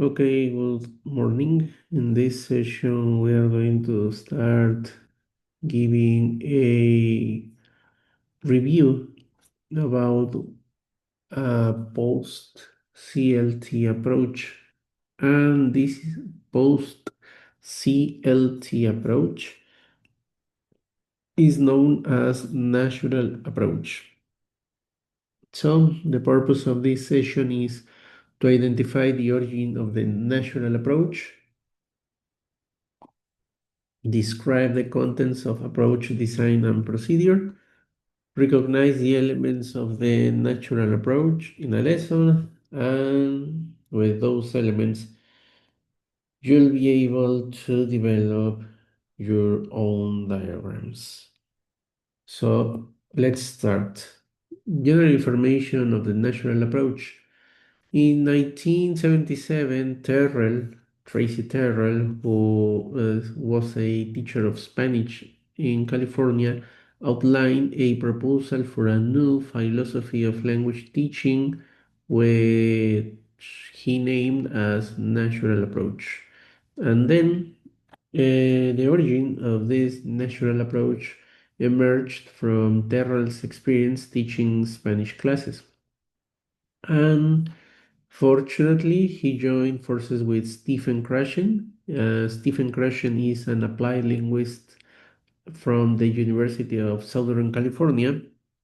Okay, good morning. In this session, we are going to start giving a review about a post CLT approach. And this post CLT approach is known as natural approach. So, the purpose of this session is to identify the origin of the natural approach, describe the contents of approach, design, and procedure, recognize the elements of the natural approach in a lesson, and with those elements, you'll be able to develop your own diagrams. So let's start. General information of the natural approach. In 1977, Tracy Terrell, who was a teacher of Spanish in California, outlined a proposal for a new philosophy of language teaching, which he named as natural approach. And then the origin of this natural approach emerged from Terrell's experience teaching Spanish classes. And fortunately, he joined forces with Stephen Krashen. Stephen Krashen is an applied linguist from the University of Southern California,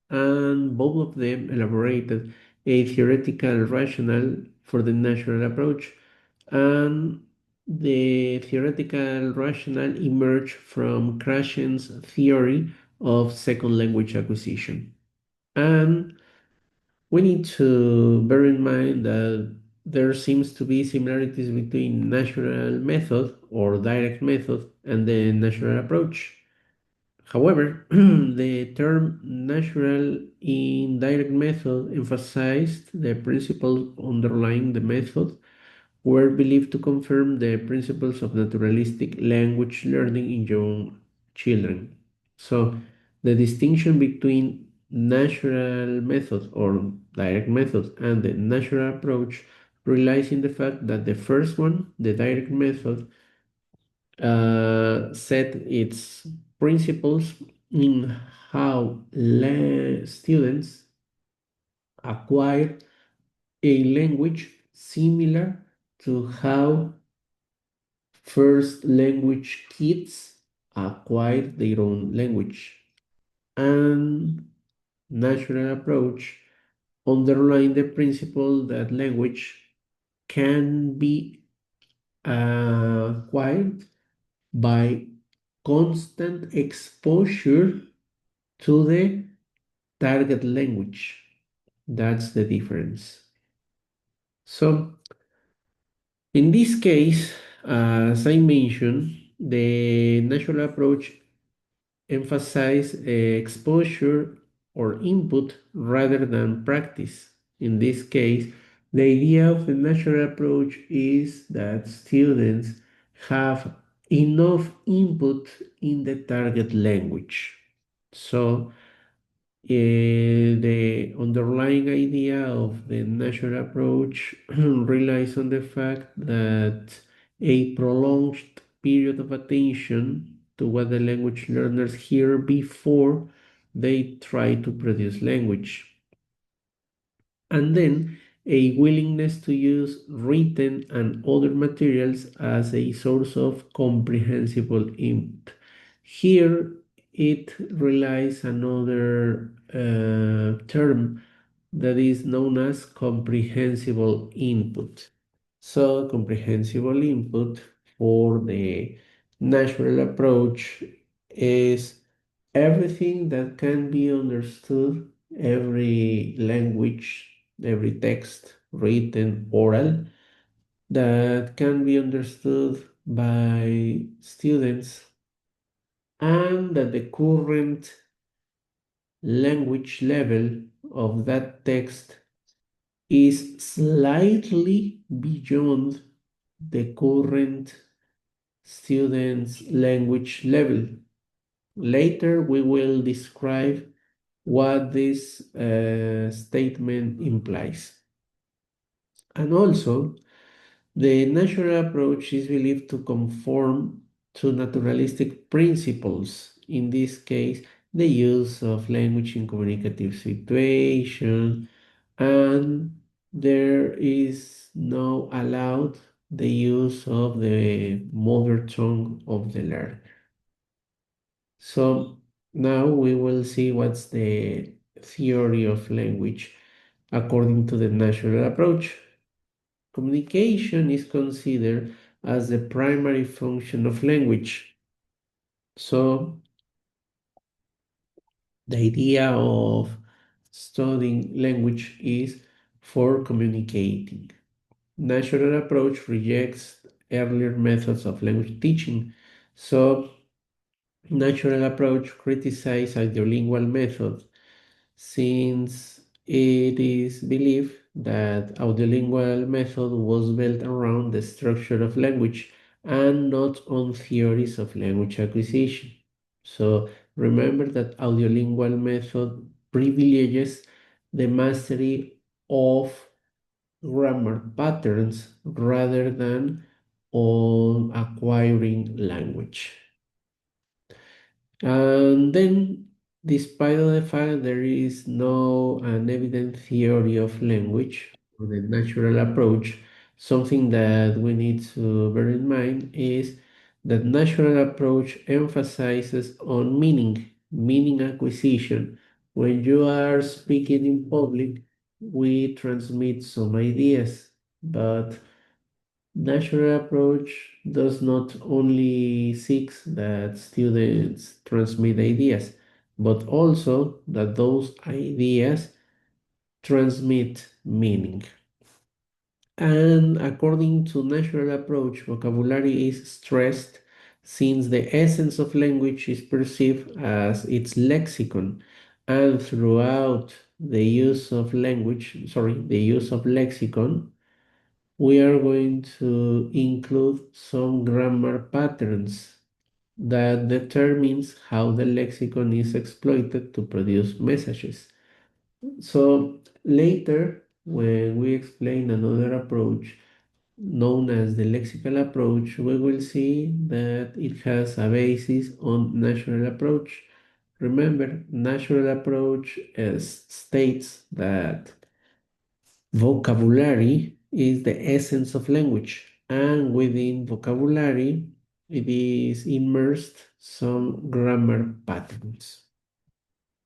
and both of them elaborated a theoretical rationale for the natural approach. And the theoretical rationale emerged from Krashen's theory of second language acquisition. And we need to bear in mind that there seems to be similarities between natural method or direct method and the natural approach. However, the term natural in direct method emphasized the principles underlying the method were believed to confirm the principles of naturalistic language learning in young children. So, the distinction between natural method or direct method and the natural approach relies in the fact that the first one, the direct method, set its principles in how students acquire a language similar to how first language kids acquire their own language. And natural approach underline the principle that language can be acquired by constant exposure to the target language. That's the difference. So, in this case, as I mentioned, the natural approach emphasize exposure or input rather than practice. In this case, the idea of the natural approach is that students have enough input in the target language. So, the underlying idea of the natural approach relies on the fact that a prolonged period of attention to what the language learners hear before they try to produce language, and then a willingness to use written and other materials as a source of comprehensible input. Here, it relies another term that is known as comprehensible input. So, comprehensible input for the natural approach is everything that can be understood, every language, every text, written, oral, that can be understood by students, and that the current language level of that text is slightly beyond the current student's language level. Later, we will describe what this statement implies. And also, The natural approach is believed to conform to naturalistic principles, in this case, the use of language in communicative situations, and there is no allowed the use of the mother tongue of the learner. So now we will see what's the theory of language according to the natural approach. Communication is considered as the primary function of language. So the idea of studying language is for communicating. Natural approach rejects earlier methods of language teaching. So natural approach criticizes ideolingual methods since it is believed that audiolingual method was built around the structure of language and not on theories of language acquisition. So remember that audiolingual method privileges the mastery of grammar patterns rather than on acquiring language. And then, despite the fact there is no an evident theory of language or the natural approach, something that we need to bear in mind is that natural approach emphasizes on meaning acquisition. When you are speaking in public, we transmit some ideas, but natural approach does not only seeks that students transmit ideas, but also that those ideas transmit meaning. And according to natural approach, vocabulary is stressed since the essence of language is perceived as its lexicon, and throughout the use of lexicon, we are going to include some grammar patterns that determines how the lexicon is exploited to produce messages. So later, when we explain another approach known as the lexical approach, we will see that it has a basis on natural approach. Remember, natural approach states that vocabulary is the essence of language, and within vocabulary, it is immersed some grammar patterns.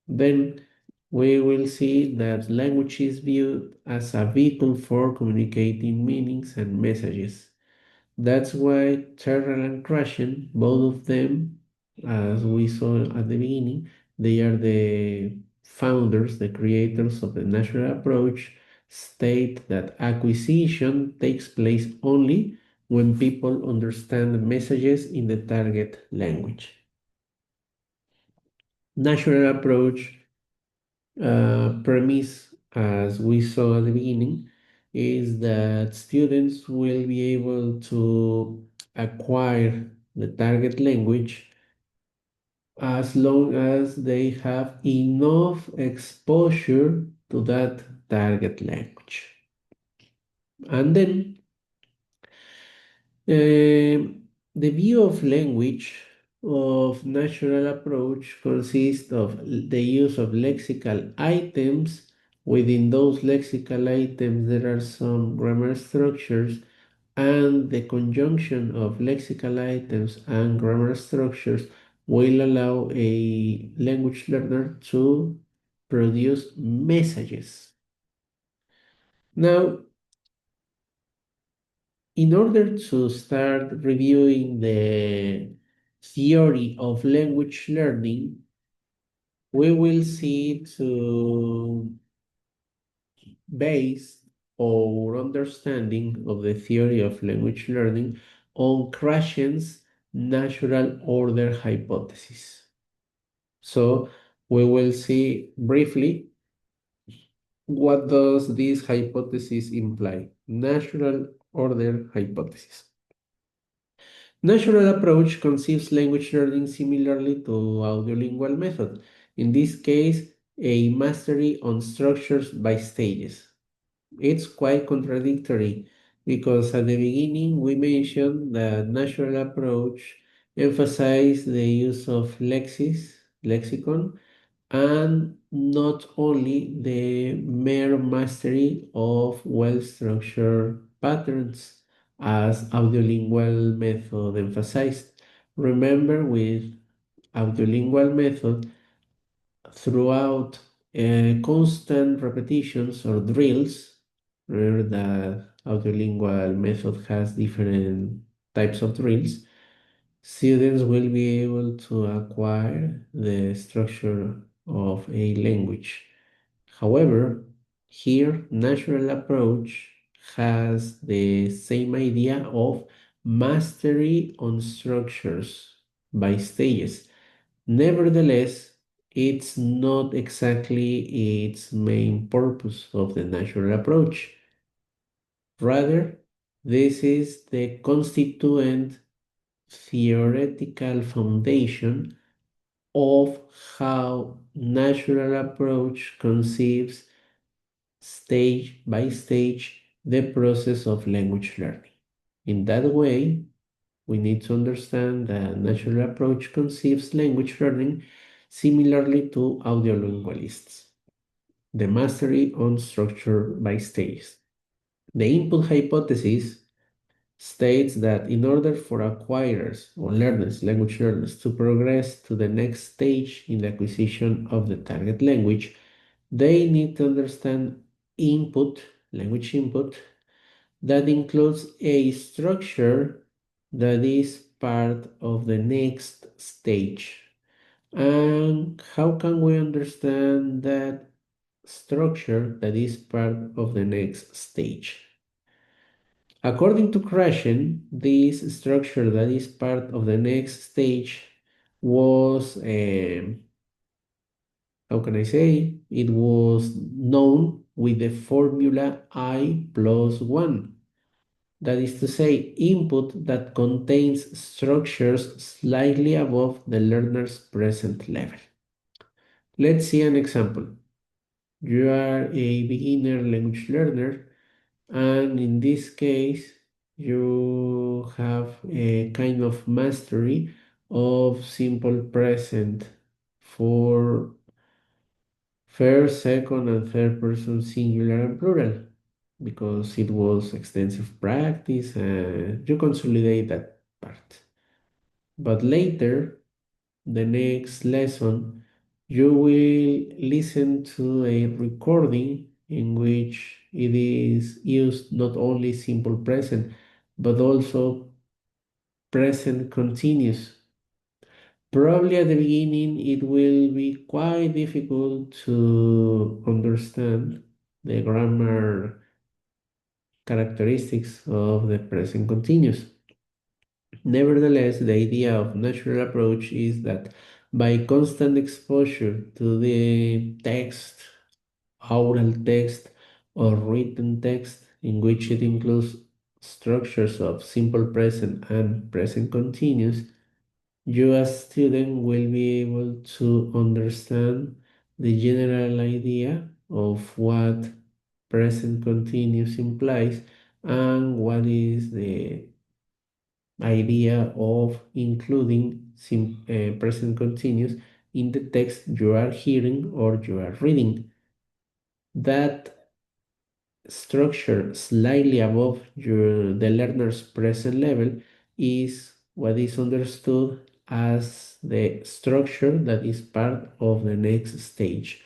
Then we will see that language is viewed as a vehicle for communicating meanings and messages. That's why Terrell and Krashen, both of them, as we saw at the beginning, they are the founders, the creators of the natural approach, state that acquisition takes place only when people understand the messages in the target language. Natural approach premise, as we saw at the beginning, is that students will be able to acquire the target language as long as they have enough exposure to that target language. And then the view of language of natural approach consists of the use of lexical items. Within those lexical items, there are some grammar structures, and the conjunction of lexical items and grammar structures will allow a language learner to produce messages. Now, in order to start reviewing the theory of language learning, we will see to base our understanding of the theory of language learning on Krashen's natural order hypothesis. So we will see briefly what does this hypothesis imply. Natural order hypothesis. Natural approach conceives language learning similarly to audiolingual method. In this case, a mastery on structures by stages. It's quite contradictory because at the beginning we mentioned that natural approach emphasized the use of lexicon, and not only the mere mastery of well-structured patterns as audiolingual method emphasized. Remember, with audiolingual method, throughout constant repetitions or drills, remember that audiolingual method has different types of drills, students will be able to acquire the structure of a language. However, here, natural approach has the same idea of mastery on structures by stages. Nevertheless, it's not exactly its main purpose of the natural approach. Rather, this is the constituent theoretical foundation of how natural approach conceives stage by stage the process of language learning. In that way, we need to understand that natural approach conceives language learning similarly to audiolingualists. The mastery on structure by stages. The input hypothesis states that in order for acquirers or learners, language learners, to progress to the next stage in the acquisition of the target language, they need to understand input, language input, that includes a structure that is part of the next stage. And how can we understand that structure that is part of the next stage? According to Krashen, this structure that is part of the next stage was, how can I say, it was known with the formula I plus 1. That is to say, input that contains structures slightly above the learner's present level. Let's see an example. You are a beginner language learner, and in this case, you have a kind of mastery of simple present for first, second, and third person singular and plural because it was extensive practice and you consolidate that part. But later, the next lesson, you will listen to a recording in which it is used not only simple present, but also present continuous. Probably at the beginning, it will be quite difficult to understand the grammar characteristics of the present continuous. Nevertheless, the idea of natural approach is that by constant exposure to the text, oral text, or written text, in which it includes structures of simple present and present continuous, you as student will be able to understand the general idea of what present continuous implies and what is the idea of including present continuous in the text you are hearing or you are reading. That structure slightly above the learner's present level is what is understood as the structure that is part of the next stage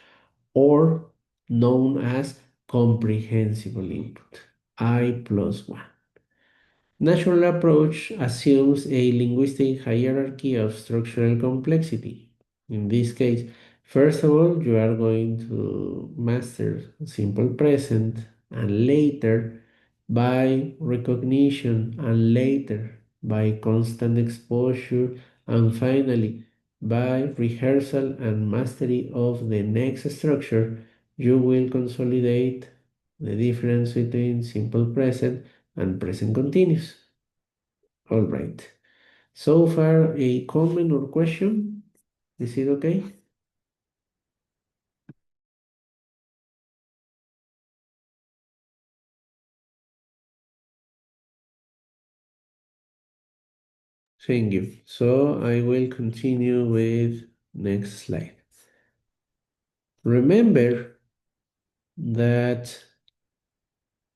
or known as comprehensible input, I plus 1. Natural approach assumes a linguistic hierarchy of structural complexity. In this case, first of all, you are going to master simple present, and later, by recognition, and later, by constant exposure, and finally, by rehearsal and mastery of the next structure, you will consolidate the difference between simple present and present continuous. All right. So far, a comment or question? Is it okay? Thank you. So I will continue with next slide. Remember that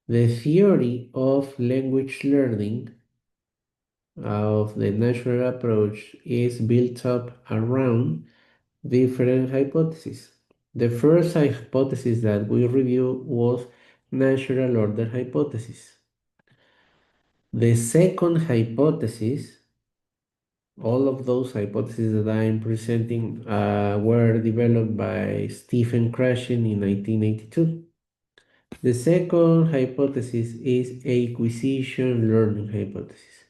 the theory of language learning of the natural approach is built up around different hypotheses. The first hypothesis that we reviewed was natural order hypothesis. The second hypothesis, all of those hypotheses that I'm presenting were developed by Terrell and Krashen in 1982. The second hypothesis is acquisition learning hypothesis.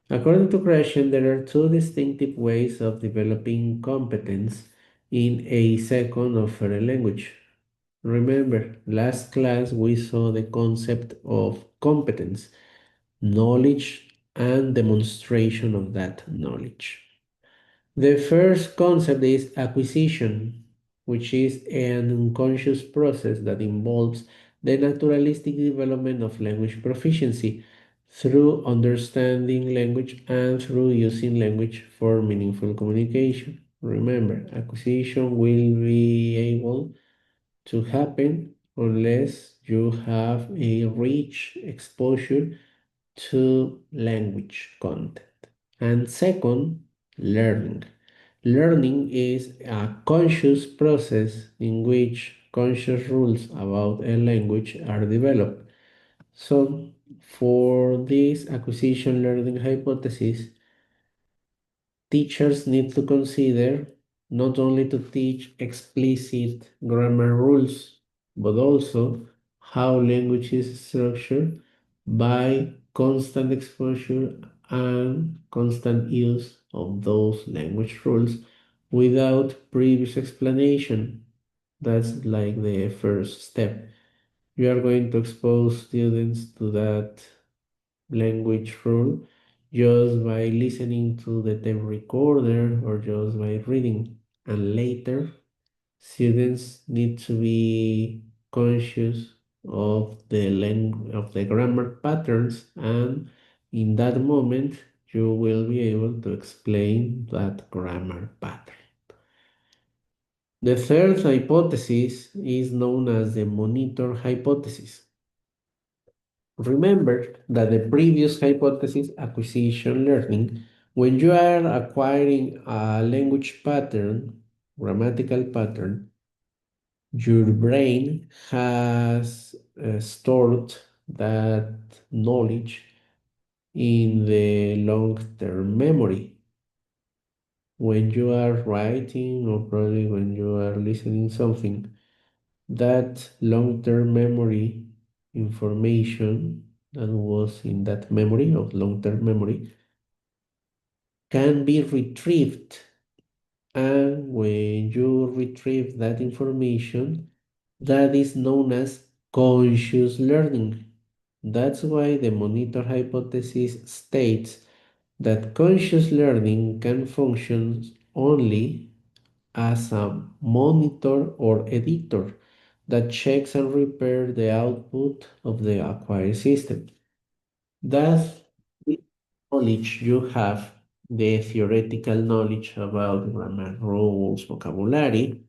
According to Krashen, there are two distinctive ways of developing competence in a second or foreign language. Remember, last class we saw the concept of competence, knowledge, and demonstration of that knowledge. The first concept is acquisition, which is an unconscious process that involves the naturalistic development of language proficiency through understanding language and through using language for meaningful communication. Remember, acquisition will be able to happen unless you have a rich exposure to language content. And second, learning. Learning is a conscious process in which conscious rules about a language are developed. So, for this acquisition learning hypothesis, teachers need to consider not only to teach explicit grammar rules, but also how language is structured by constant exposure and constant use of those language rules without previous explanation. That's like the first step. You are going to expose students to that language rule just by listening to the tape recorder or just by reading. And later, students need to be conscious of the grammar patterns, and in that moment, you will be able to explain that grammar pattern. The third hypothesis is known as the monitor hypothesis. Remember that the previous hypothesis, acquisition learning, when you are acquiring a language pattern, grammatical pattern, your brain has stored that knowledge in the long-term memory. When you are writing or probably when you are listening something, that long-term memory information that was in that memory of long-term memory can be retrieved. And when you retrieve that information, that is known as conscious learning. That's why the monitor hypothesis states that conscious learning can function only as a monitor or editor that checks and repairs the output of the acquired system. Thus, with knowledge you have, the theoretical knowledge about grammar rules, vocabulary,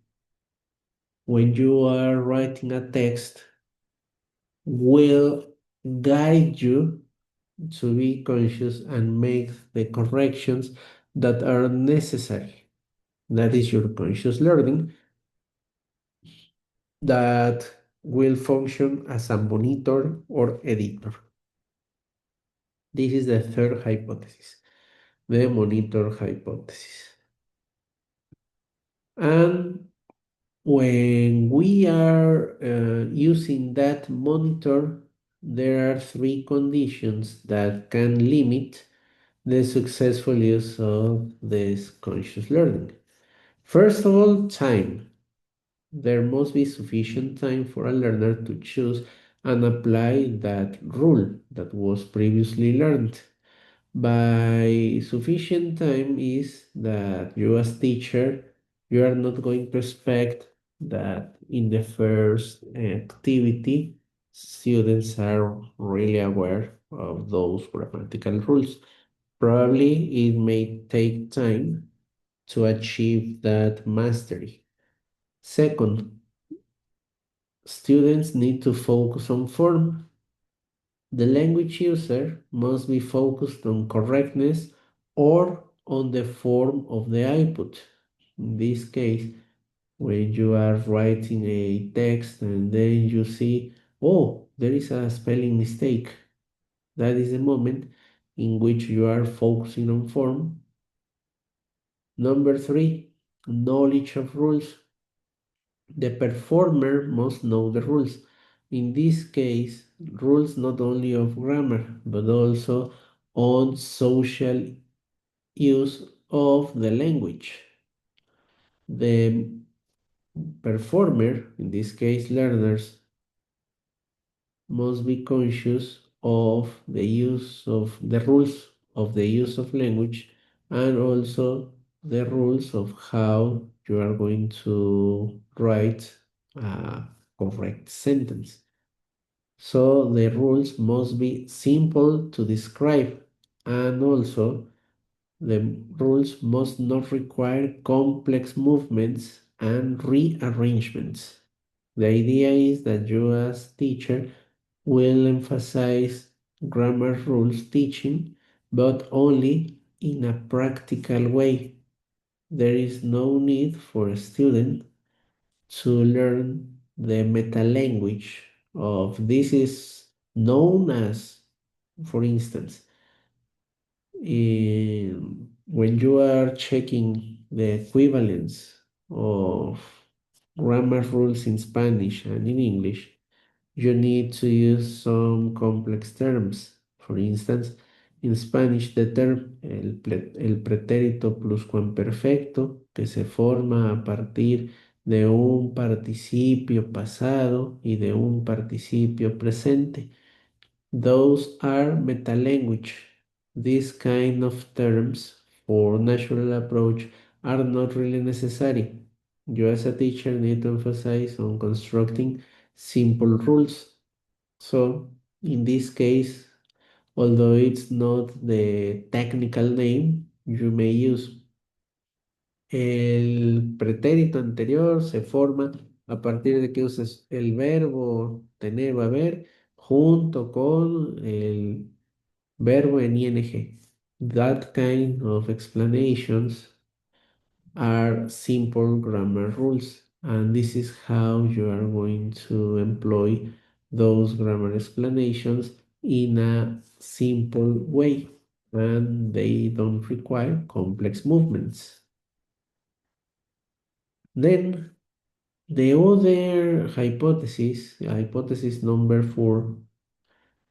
when you are writing a text, will guide you to be conscious and make the corrections that are necessary. That is your conscious learning that will function as a monitor or editor. This is the third hypothesis, the monitor hypothesis. And when we are using that monitor, there are three conditions that can limit the successful use of this conscious learning. First of all, time. There must be sufficient time for a learner to choose and apply that rule that was previously learned. By sufficient time is that you as teacher, you are not going to expect that in the first activity, students are really aware of those grammatical rules. Probably it may take time to achieve that mastery. Second, students need to focus on form. The language user must be focused on correctness or on the form of the output. In this case, when you are writing a text and then you see, oh, there is a spelling mistake. That is the moment in which you are focusing on form. Number three, knowledge of rules. The performer must know the rules. In this case, rules not only of grammar, but also on social use of the language. The performer, in this case learners, must be conscious of the use of the rules of the use of language and also the rules of how you are going to write a correct sentence. So the rules must be simple to describe and also the rules must not require complex movements and rearrangements. The idea is that you as teacher will emphasize grammar rules teaching, but only in a practical way. There is no need for a student to learn the meta language of this is known as, for instance, when you are checking the equivalence of grammar rules in Spanish and in English, you need to use some complex terms. For instance, in Spanish, the term el pretérito pluscuamperfecto, que se forma a partir de un participio pasado y de un participio presente. Those are metalanguage. These kind of terms for natural approach are not really necessary. You as a teacher need to emphasize on constructing simple rules. So in this case, although it's not the technical name, you may use el pretérito anterior se forma a partir de que usas el verbo tener o haber junto con el verbo en ing. That kind of explanations are simple grammar rules, and this is how you are going to employ those grammar explanations in a simple way, and they don't require complex movements. Then the other hypothesis number four,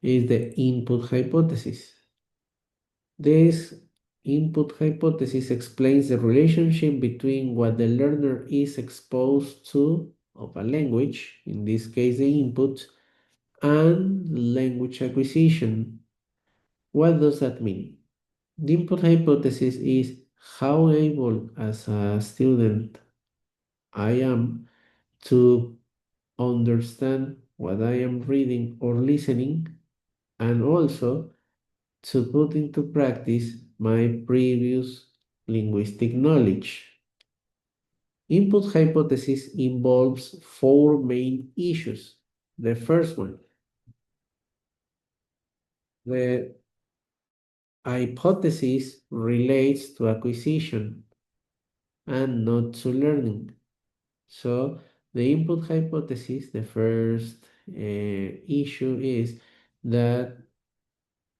is the input hypothesis. This input hypothesis explains the relationship between what the learner is exposed to of a language, in this case the input, and language acquisition. What does that mean? The input hypothesis is how able as a student I am to understand what I am reading or listening, and also to put into practice my previous linguistic knowledge. Input hypothesis involves four main issues. The first one, the hypothesis relates to acquisition and not to learning. So the input hypothesis, the first issue is that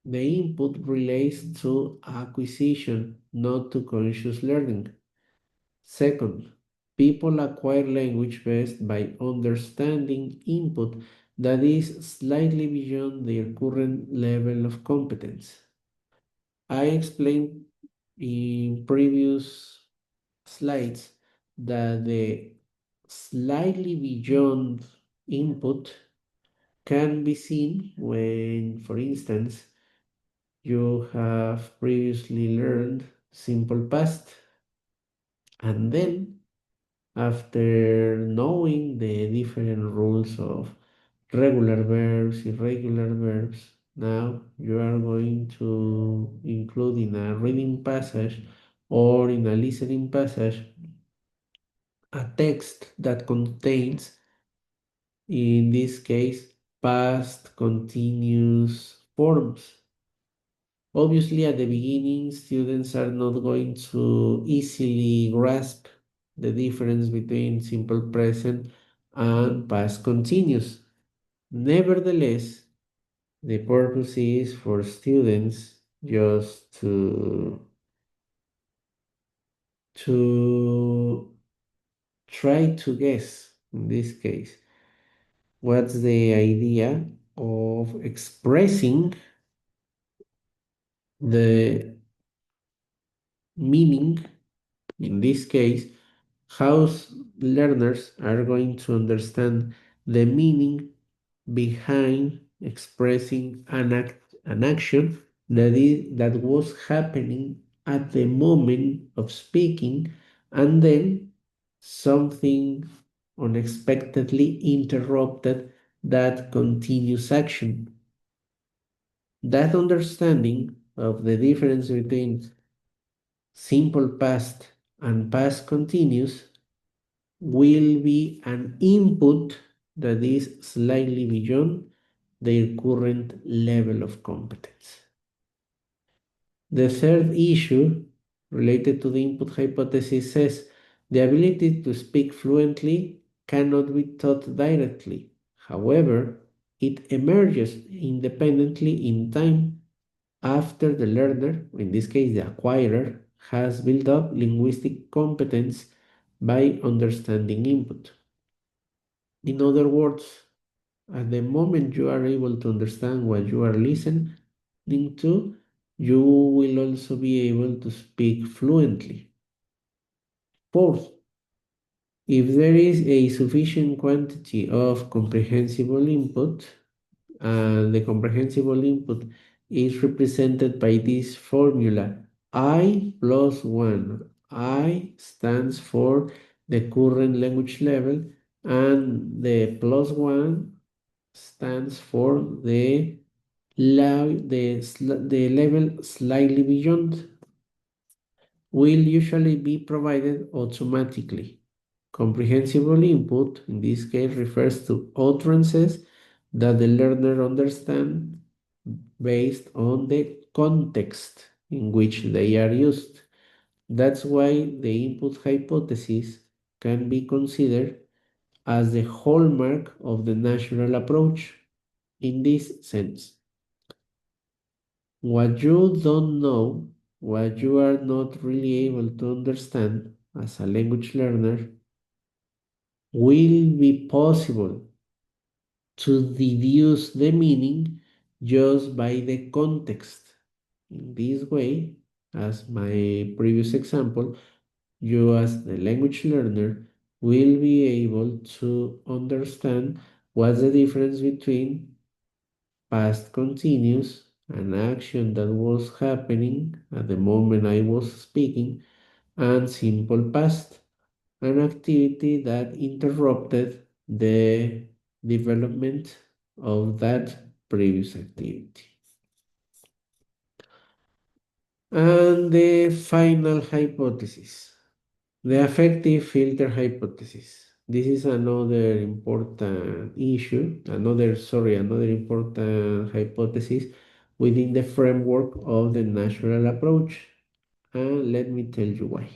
the input relates to acquisition, not to conscious learning. Second, people acquire language best by understanding input that is slightly beyond their current level of competence. I explained in previous slides that the slightly beyond input can be seen when, for instance, you have previously learned simple past, and then after knowing the different rules of regular verbs, irregular verbs, Now you are going to include in a reading passage or in a listening passage a text that contains, in this case, past continuous forms. Obviously, at the beginning, students are not going to easily grasp the difference between simple present and past continuous. Nevertheless, the purpose is for students just to try to guess, in this case, what's the idea of expressing the meaning, in this case, how learners are going to understand the meaning behind expressing an action that was happening at the moment of speaking, and then something unexpectedly interrupted that continuous action. That understanding of the difference between simple past and past continuous will be an input that is slightly beyond their current level of competence. The third issue related to the input hypothesis says the ability to speak fluently cannot be taught directly. However, it emerges independently in time after the learner, in this case the acquirer, has built up linguistic competence by understanding input. In other words, at the moment you are able to understand what you are listening to, you will also be able to speak fluently. Fourth, if there is a sufficient quantity of comprehensible input, and the comprehensible input is represented by this formula I plus 1. I stands for the current language level, and the plus 1 stands for the level slightly beyond, will usually be provided automatically. Comprehensible input, in this case, refers to utterances that the learner understands based on the context in which they are used. That's why the input hypothesis can be considered as the hallmark of the natural approach in this sense. What you don't know, what you are not really able to understand as a language learner, will be possible to deduce the meaning just by the context. In this way, as my previous example, you as the language learner will be able to understand what's the difference between past continuous, an action that was happening at the moment I was speaking, and simple past, an activity that interrupted the development of that previous activity. And the final hypothesis, the affective filter hypothesis. This is another important issue, another important hypothesis within the framework of the natural approach. And let me tell you why.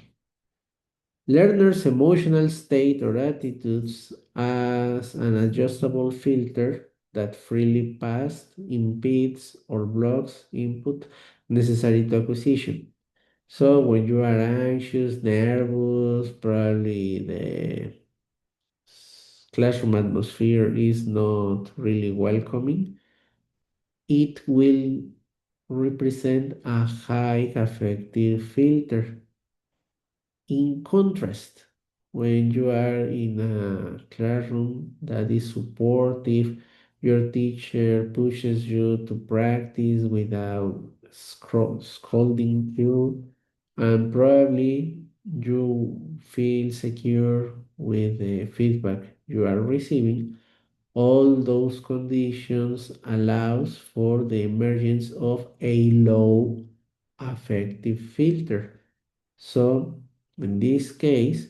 Learners' emotional state or attitudes as an adjustable filter that freely passes, impedes, or blocks input necessary to acquisition. So when you are anxious, nervous, probably the classroom atmosphere is not really welcoming, it will represent a high affective filter. In contrast, when you are in a classroom that is supportive, your teacher pushes you to practice without scolding you, and probably you feel secure with the feedback you are receiving, All those conditions allows for the emergence of a low affective filter. So in this case,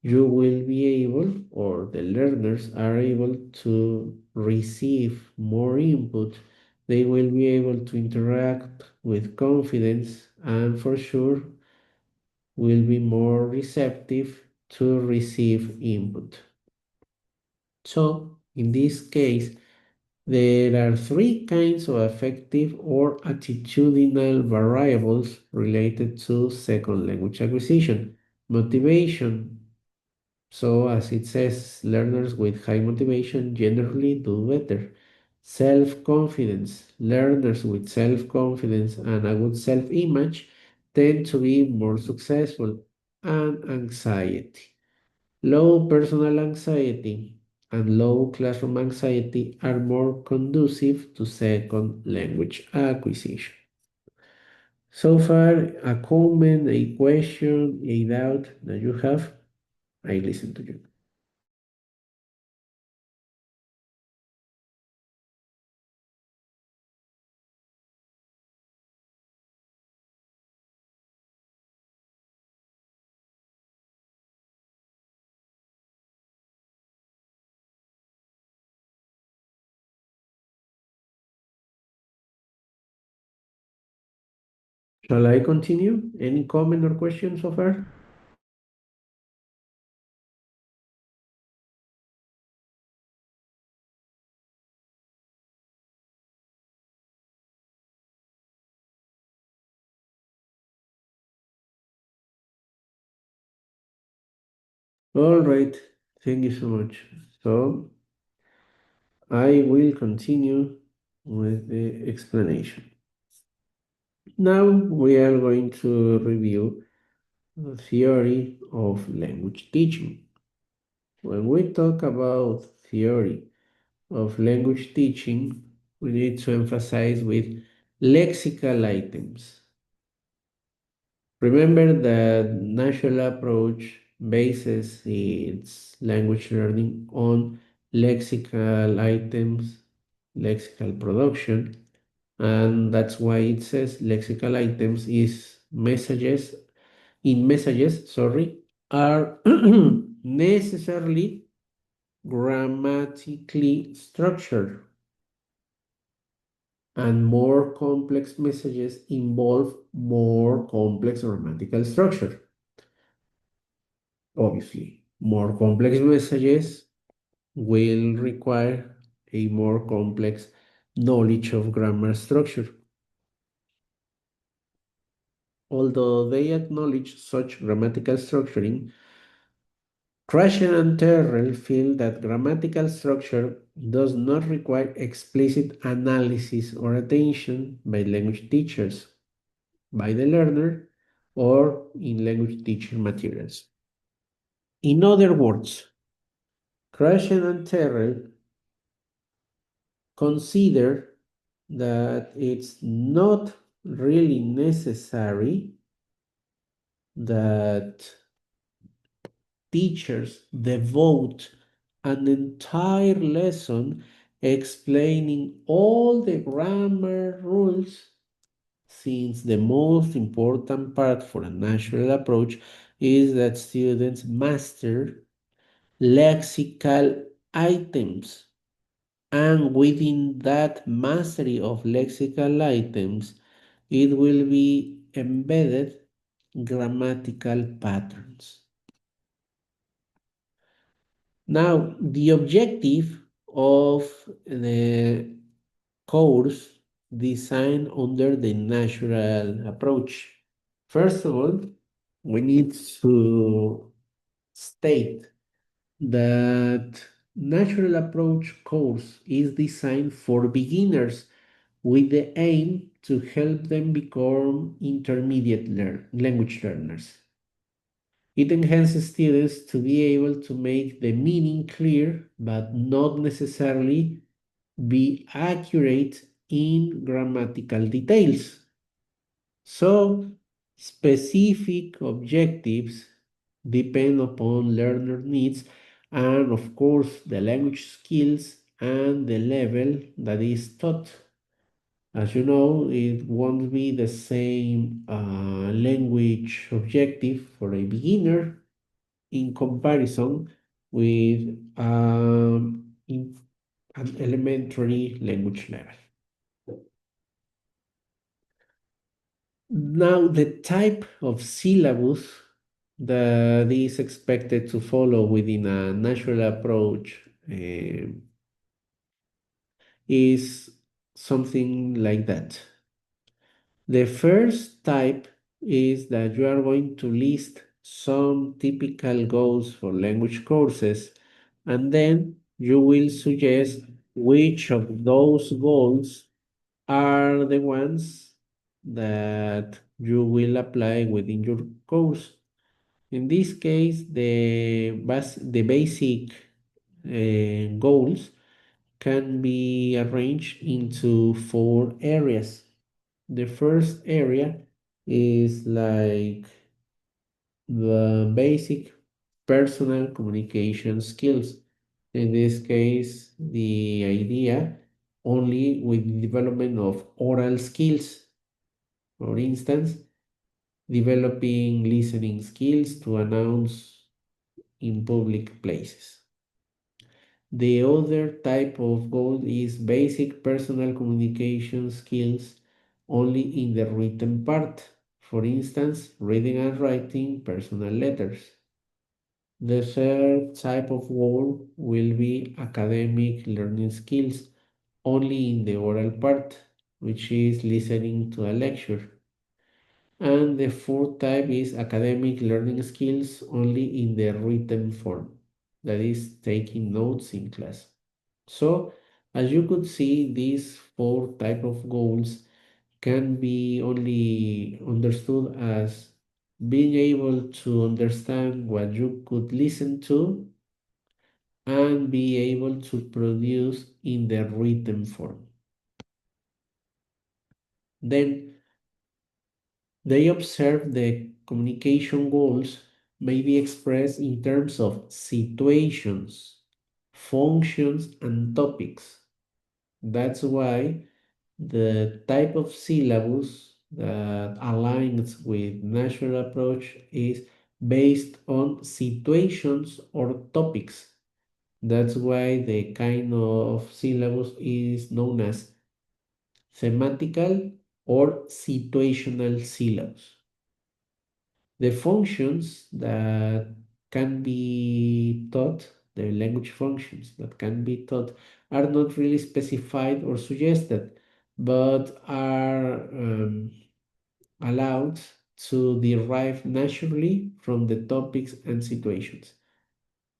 you will be able, or the learners are able to receive more input. They will be able to interact with confidence and for sure will be more receptive to receive input. So in this case, there are three kinds of affective or attitudinal variables related to second language acquisition. Motivation. So, as it says, learners with high motivation generally do better. Self-confidence. Learners with self-confidence and a good self-image tend to be more successful. And anxiety. Low personal anxiety and low classroom anxiety are more conducive to second language acquisition. So far, a comment, a question, a doubt that you have, I listen to you. Shall I continue? Any comment or question so far? All right, thank you so much. So I will continue with the explanation. Now we are going to review the theory of language teaching. When we talk about theory of language teaching, we need to emphasize with lexical items. Remember that natural approach bases its language learning on lexical items, lexical production, and that's why it says lexical items is messages, sorry, are necessarily grammatically structured, and more complex messages involve more complex grammatical structure. Obviously, more complex messages will require a more complex knowledge of grammar structure. Although they acknowledge such grammatical structuring, Krashen and Terrell feel that grammatical structure does not require explicit analysis or attention by language teachers, by the learner, or in language teacher materials. In other words, Krashen and Terrell consider that it's not really necessary that teachers devote an entire lesson explaining all the grammar rules, since the most important part for a natural approach is that students master lexical items. And within that mastery of lexical items, it will be embedded grammatical patterns. Now, the objective of the course designed under the natural approach. First of all, we need to state that natural approach course is designed for beginners with the aim to help them become intermediate language learners. It enhances students to be able to make the meaning clear, but not necessarily be accurate in grammatical details. So, specific objectives depend upon learner needs and, of course, the language skills and the level that is taught. As you know, it won't be the same language objective for a beginner in comparison with in an elementary language level. Now, the type of syllabus that is expected to follow within a natural approach is something like that. The first type is that you are going to list some typical goals for language courses, and then you will suggest which of those goals are the ones that you will apply within your course. In this case, the basic goals can be arranged into four areas. The first area is like the basic personal communication skills. In this case, the idea only with the development of oral skills. For instance, developing listening skills to announce in public places. The other type of goal is basic personal communication skills only in the written part. For instance, reading and writing personal letters. The third type of goal will be academic learning skills only in the oral part, which is listening to a lecture. And the fourth type is academic learning skills only in the written form, that is, taking notes in class. So, as you could see, these four type of goals can be only understood as being able to understand what you could listen to and be able to produce in the written form. Then they observe the communication goals may be expressed in terms of situations, functions, and topics. That's why the type of syllabus that aligns with natural approach is based on situations or topics. That's why the kind of syllabus is known as thematical or situational syllabus. The functions that can be taught, the language functions that can be taught, are not really specified or suggested, but are allowed to derive naturally from the topics and situations.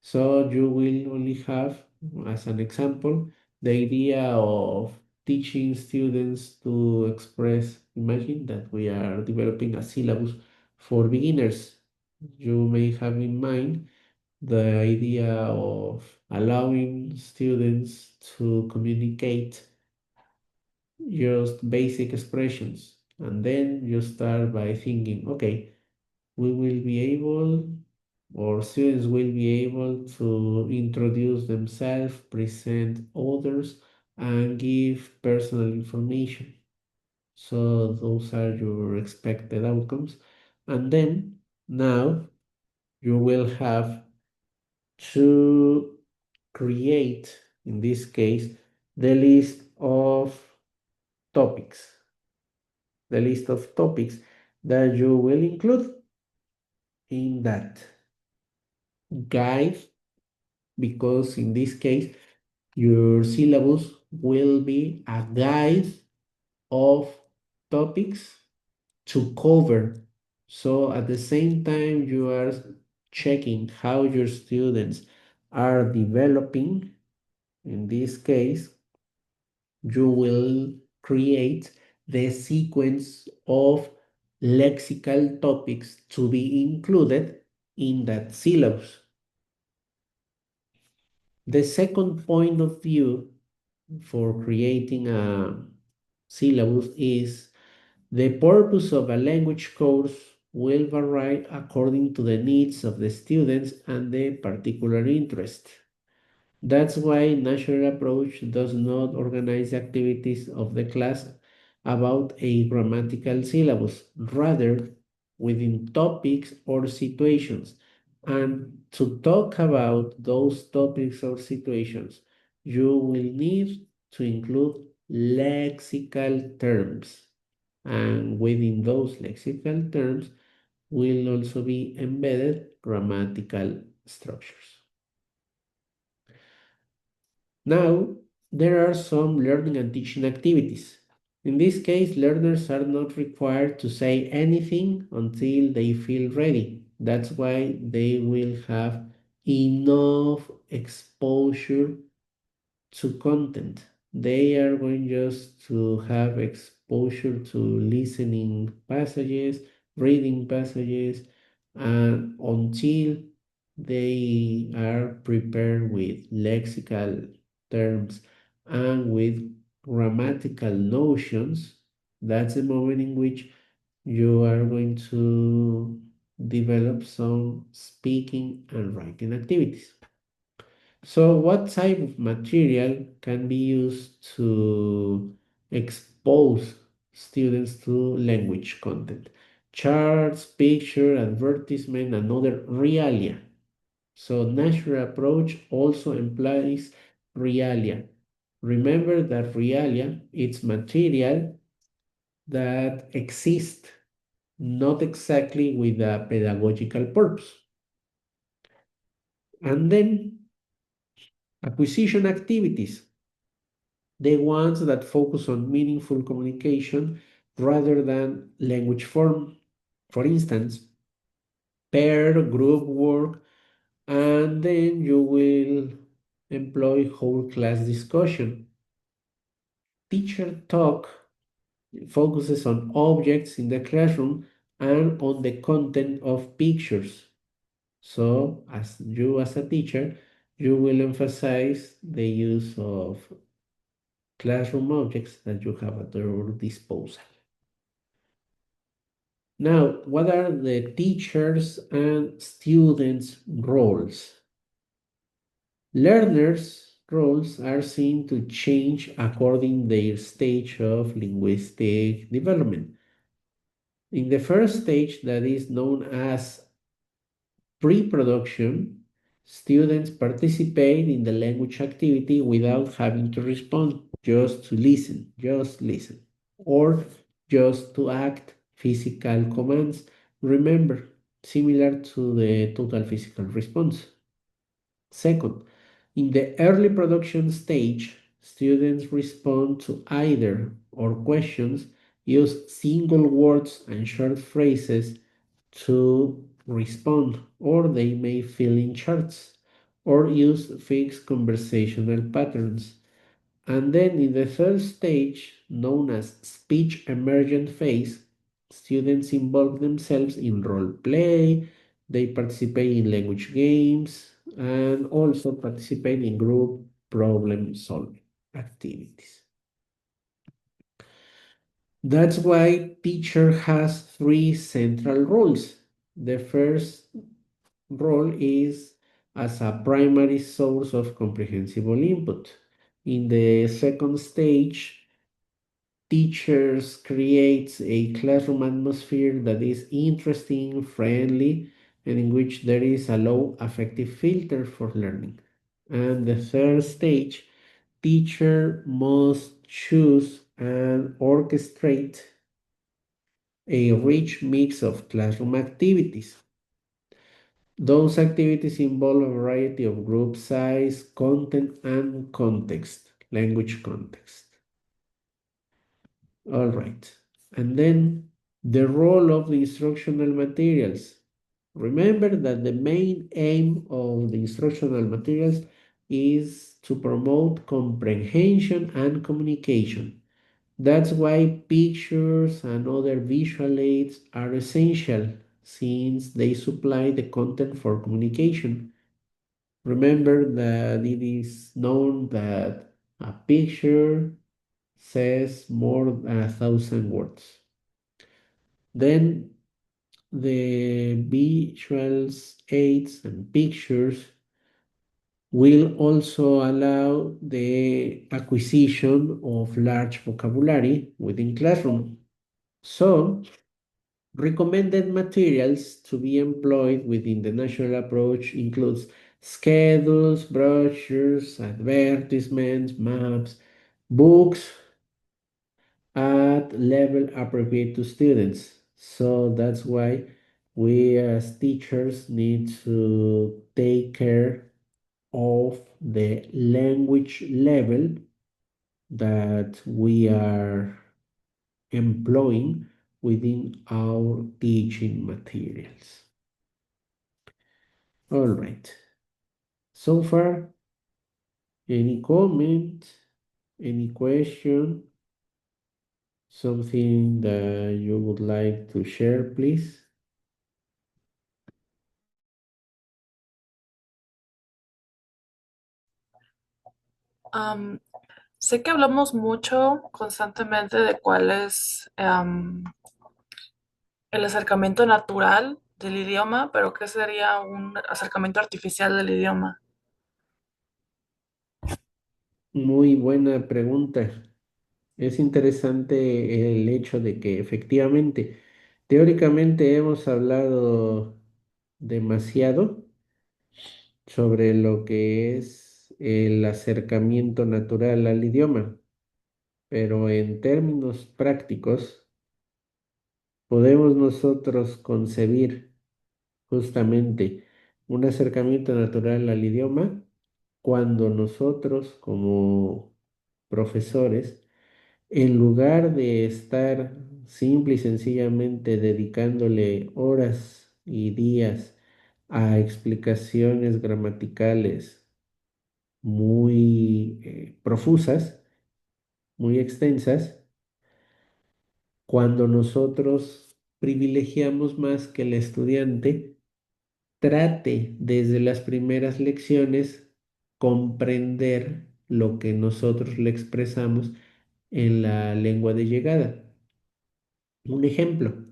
So you will only have, as an example, the idea of teaching students to express. Imagine that we are developing a syllabus for beginners. You may have in mind the idea of allowing students to communicate just basic expressions. And then you start by thinking, okay, we will be able, or students will be able to introduce themselves, present others, and give personal information. So those are your expected outcomes. And then now you will have to create, in this case, the list of topics, the list of topics that you will include in that guide, because in this case, your syllabus will be a guide of topics to cover. So at the same time, you are checking how your students are developing. In this case, you will create the sequence of lexical topics to be included in that syllabus. The second point of view for creating a syllabus is the purpose of a language course will vary according to the needs of the students and the particular interest. That's why natural approach does not organize activities of the class about a grammatical syllabus, rather within topics or situations. And to talk about those topics or situations, you will need to include lexical terms. And within those lexical terms will also be embedded grammatical structures. Now, there are some learning and teaching activities. In this case, learners are not required to say anything until they feel ready. That's why they will have enough exposure to content. They are going just to have exposure to listening passages, reading passages, and until they are prepared with lexical terms and with grammatical notions, that's the moment in which you are going to develop some speaking and writing activities. So, what type of material can be used to expose students to language content? Charts, picture, advertisement, and other realia. So, natural approach also implies realia. Remember that realia it's material that exists not exactly with a pedagogical purpose. And then acquisition activities. The ones that focus on meaningful communication rather than language form. For instance, pair group work, and then you will employ whole class discussion. Teacher talk focuses on objects in the classroom and on the content of pictures. So, as a teacher, you will emphasize the use of classroom objects that you have at your disposal. Now, what are the teachers and students' roles? Learners' roles are seen to change according their stage of linguistic development. In the first stage, that is known as pre-production, students participate in the language activity without having to respond, just to listen, just listen, or just to act physical commands. Remember, similar to the total physical response. Second, in the early production stage, students respond to either or questions, use single words and short phrases to respond, or they may fill in charts or use fixed conversational patterns. And then in the third stage, known as speech emergent phase, students involve themselves in role play, they participate in language games, and also participate in group problem solving activities. That's why teacher has three central roles. The first role is as a primary source of comprehensible input. In the second stage, teachers creates a classroom atmosphere that is interesting, friendly, and in which there is a low affective filter for learning. And the third stage, teacher must choose and orchestrate a rich mix of classroom activities. Those activities involve a variety of group size, content, and context, language context. All right. And then the role of the instructional materials. Remember that the main aim of the instructional materials is to promote comprehension and communication. That's why pictures and other visual aids are essential since they supply the content for communication. Remember that it is known that a picture says more than 1,000 words. Then the visuals, aids, and pictures will also allow the acquisition of large vocabulary within classroom. So, recommended materials to be employed within the national approach includes schedules, brochures, advertisements, maps, books at level appropriate to students. So that's why we as teachers need to take care of the language level that we are employing within our teaching materials. All right. So far, any comment, any question, something that you would like to share, please? Am, Sé que hablamos mucho constantemente de cuál es el acercamiento natural del idioma, pero ¿qué sería un acercamiento artificial del idioma? Muy buena pregunta. Es interesante el hecho de que efectivamente, teóricamente hemos hablado demasiado sobre lo que es el acercamiento natural al idioma, pero en términos prácticos, podemos nosotros concebir justamente un acercamiento natural al idioma cuando nosotros como profesores, en lugar de estar simple y sencillamente dedicándole horas y días a explicaciones gramaticales muy profusas, muy extensas, cuando nosotros privilegiamos más que el estudiante trate desde las primeras lecciones comprender lo que nosotros le expresamos en la lengua de llegada. Un ejemplo,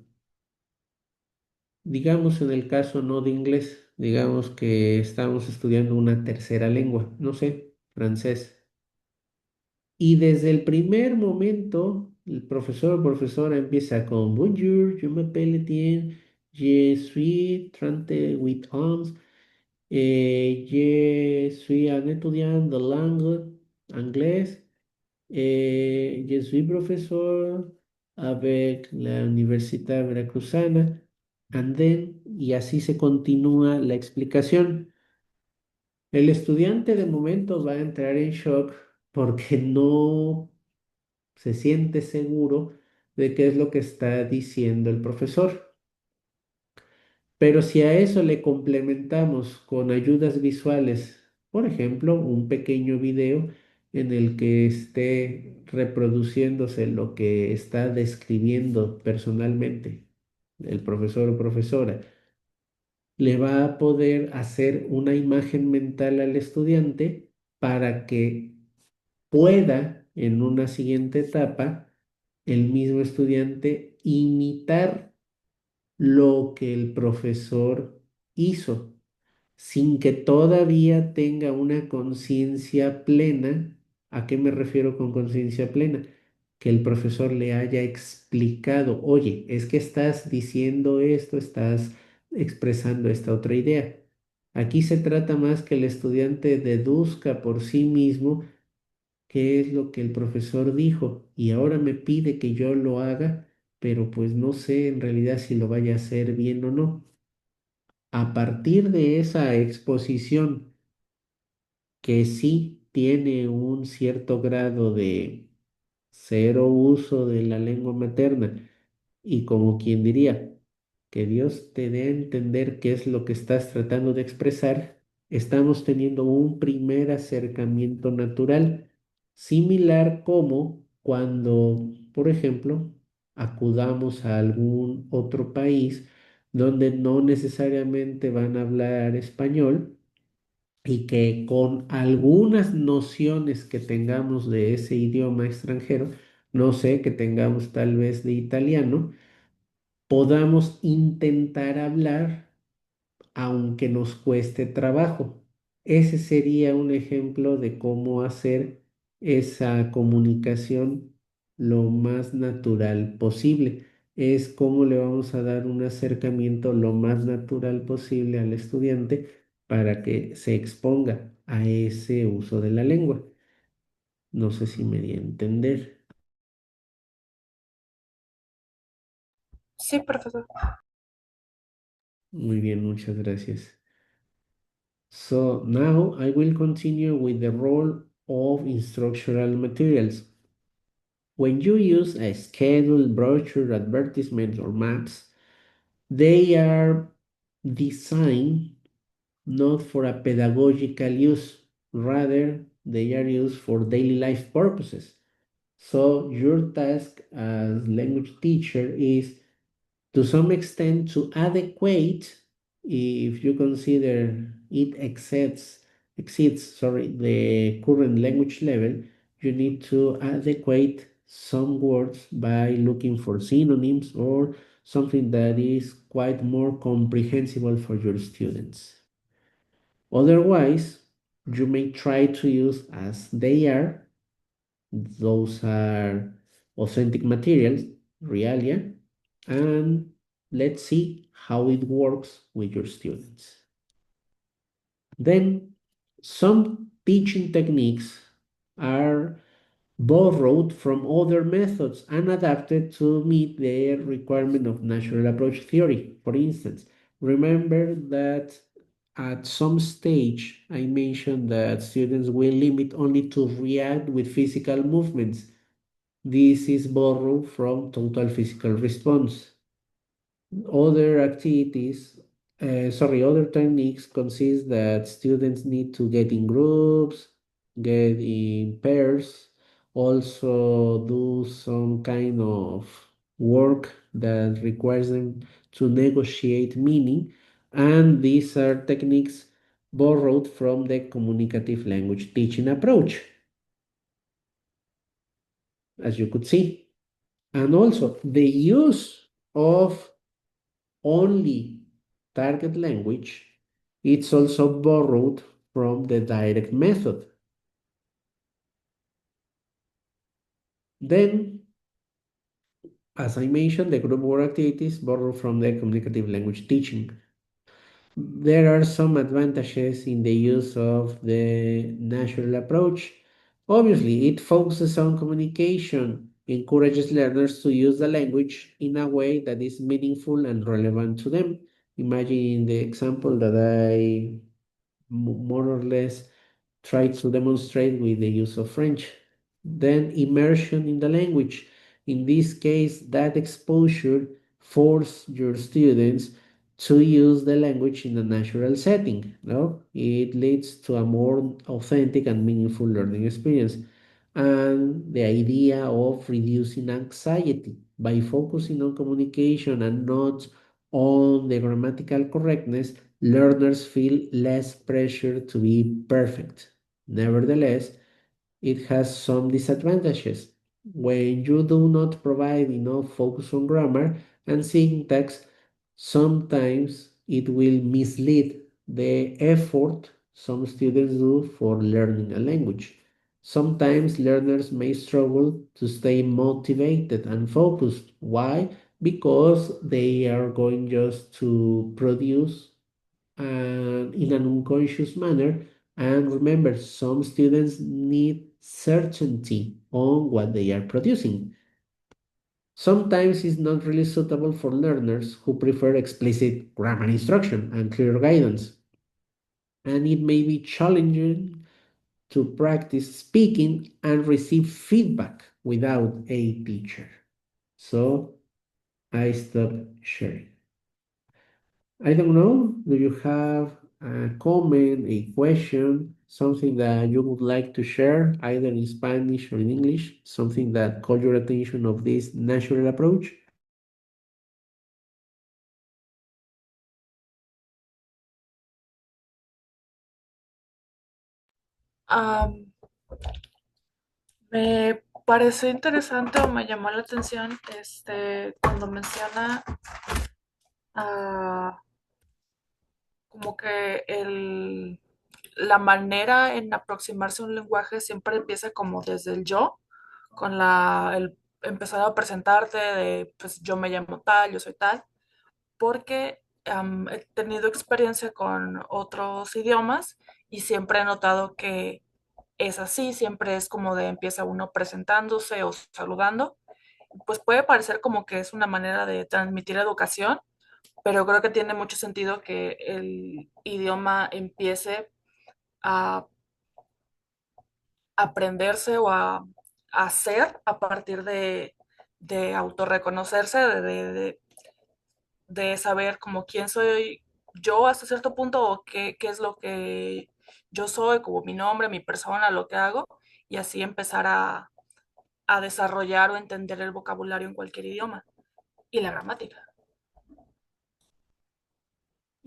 digamos en el caso no de inglés, digamos que estamos estudiando una tercera lengua, no sé, francés. Y desde el primer momento, el profesor o profesora empieza con Bonjour, je m'appelle Etienne, je suis 38 ans, je suis un étudiant de langue anglaise, je suis profesor avec la Universidad Veracruzana, and then, y así se continúa la explicación. El estudiante de momento va a entrar en shock porque no se siente seguro de qué es lo que está diciendo el profesor. Pero si a eso le complementamos con ayudas visuales, por ejemplo, un pequeño video en el que esté reproduciéndose lo que está describiendo personalmente el profesor o profesora, le va a poder hacer una imagen mental al estudiante para que pueda en una siguiente etapa el mismo estudiante imitar lo que el profesor hizo, sin que todavía tenga una conciencia plena. ¿A qué me refiero con conciencia plena? Que el profesor le haya explicado, oye, es que estás diciendo esto, estás expresando esta otra idea. Aquí se trata más que el estudiante deduzca por sí mismo qué es lo que el profesor dijo y ahora me pide que yo lo haga, pero pues no sé en realidad si lo vaya a hacer bien o no. A partir de esa exposición que sí tiene un cierto grado de cero uso de la lengua materna y como quien diría, que Dios te dé a entender qué es lo que estás tratando de expresar, estamos teniendo un primer acercamiento natural, similar como cuando, por ejemplo, acudamos a algún otro país donde no necesariamente van a hablar español y que con algunas nociones que tengamos de ese idioma extranjero, no sé, que tengamos tal vez de italiano, podamos intentar hablar aunque nos cueste trabajo. Ese sería un ejemplo de cómo hacer esa comunicación lo más natural posible. Es cómo le vamos a dar un acercamiento lo más natural posible al estudiante para que se exponga a ese uso de la lengua. No sé si me di a entender. Sí, profesor. Muy bien, muchas gracias. So now I will continue with the role of instructional materials. When you use a schedule, brochure, advertisement, or maps, they are designed not for a pedagogical use, rather, they are used for daily life purposes. So, your task as language teacher is to some extent to adequate, if you consider it exceeds the current language level, you need to adequate some words by looking for synonyms or something that is quite more comprehensible for your students. Otherwise, you may try to use as they are. Those are authentic materials, realia, and let's see how it works with your students. Then, some teaching techniques are borrowed from other methods and adapted to meet the requirement of natural approach theory. For instance, remember that at some stage I mentioned that students will limit only to react with physical movements. This is borrowed from total physical response. Other techniques consist that students need to get in groups, get in pairs, also do some kind of work that requires them to negotiate meaning, and these are techniques borrowed from the communicative language teaching approach, as you could see. And also the use of only target language, it's also borrowed from the direct method. Then, as I mentioned, the group work activities borrow from the communicative language teaching. There are some advantages in the use of the natural approach. Obviously, it focuses on communication, encourages learners to use the language in a way that is meaningful and relevant to them. Imagine the example that I more or less try to demonstrate with the use of French. Then immersion in the language. In this case, that exposure force your students to use the language in a natural setting. No, it leads to a more authentic and meaningful learning experience. And the idea of reducing anxiety by focusing on communication and not on the grammatical correctness, learners feel less pressure to be perfect. Nevertheless, it has some disadvantages. When you do not provide enough focus on grammar and syntax, sometimes it will mislead the effort some students do for learning a language. Sometimes learners may struggle to stay motivated and focused. Why? Because they are going just to produce in an unconscious manner. And remember, some students need certainty on what they are producing. Sometimes it's not really suitable for learners who prefer explicit grammar instruction and clear guidance. And it may be challenging to practice speaking and receive feedback without a teacher. So I stop sharing. I don't know. Do you have a comment, a question, something that you would like to share, either in Spanish or in English, something that caught your attention of this natural approach? Am, Me pareció interesante o me llamó la atención cuando menciona ah, como que la manera en aproximarse a un lenguaje siempre empieza como desde el yo, con el empezar a presentarte de, pues yo me llamo tal, yo soy tal, porque he tenido experiencia con otros idiomas y siempre he notado que es así, siempre es como de empieza uno presentándose o saludando, pues puede parecer como que es una manera de transmitir educación, pero creo que tiene mucho sentido que el idioma empiece a aprenderse o a hacer a partir de autorreconocerse, de saber como quién soy yo hasta cierto punto o qué es lo que yo soy, como mi nombre, mi persona, lo que hago, y así empezar a desarrollar o entender el vocabulario en cualquier idioma y la gramática.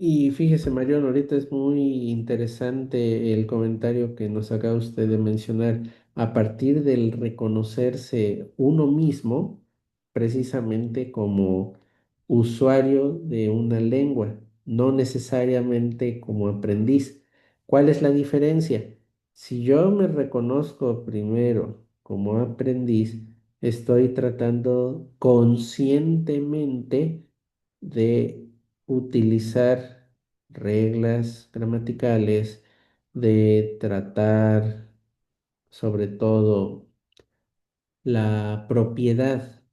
Y fíjese, Mariano, ahorita es muy interesante el comentario que nos acaba usted de mencionar. A partir del reconocerse uno mismo, precisamente como usuario de una lengua, no necesariamente como aprendiz. ¿Cuál es la diferencia? Si yo me reconozco primero como aprendiz, estoy tratando conscientemente de utilizar reglas gramaticales, de tratar sobre todo la propiedad,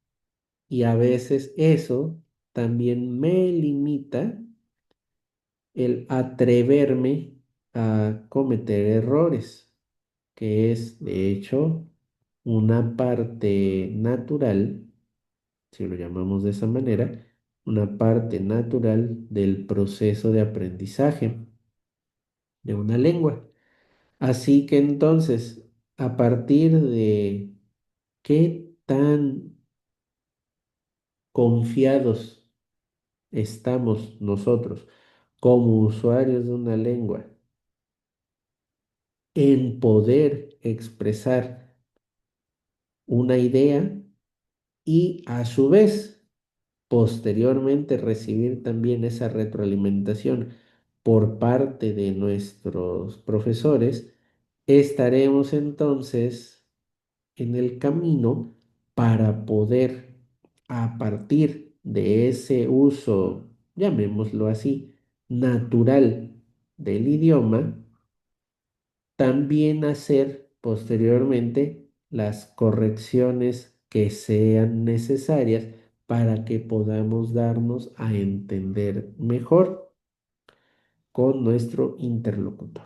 y a veces eso también me limita el atreverme a cometer errores, que es de hecho una parte natural, si lo llamamos de esa manera, una parte natural del proceso de aprendizaje de una lengua. Así que entonces, a partir de qué tan confiados estamos nosotros como usuarios de una lengua en poder expresar una idea y a su vez posteriormente recibir también esa retroalimentación por parte de nuestros profesores, estaremos entonces en el camino para poder, a partir de ese uso, llamémoslo así, natural del idioma, también hacer posteriormente las correcciones que sean necesarias para que podamos darnos a entender mejor con nuestro interlocutor.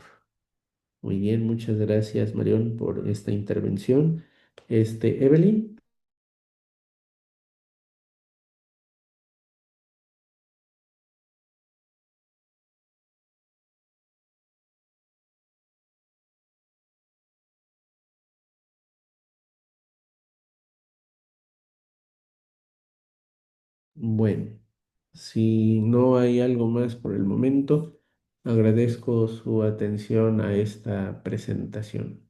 Muy bien, muchas gracias, Marión, por esta intervención. Evelyn. Bueno, si no hay algo más por el momento, agradezco su atención a esta presentación.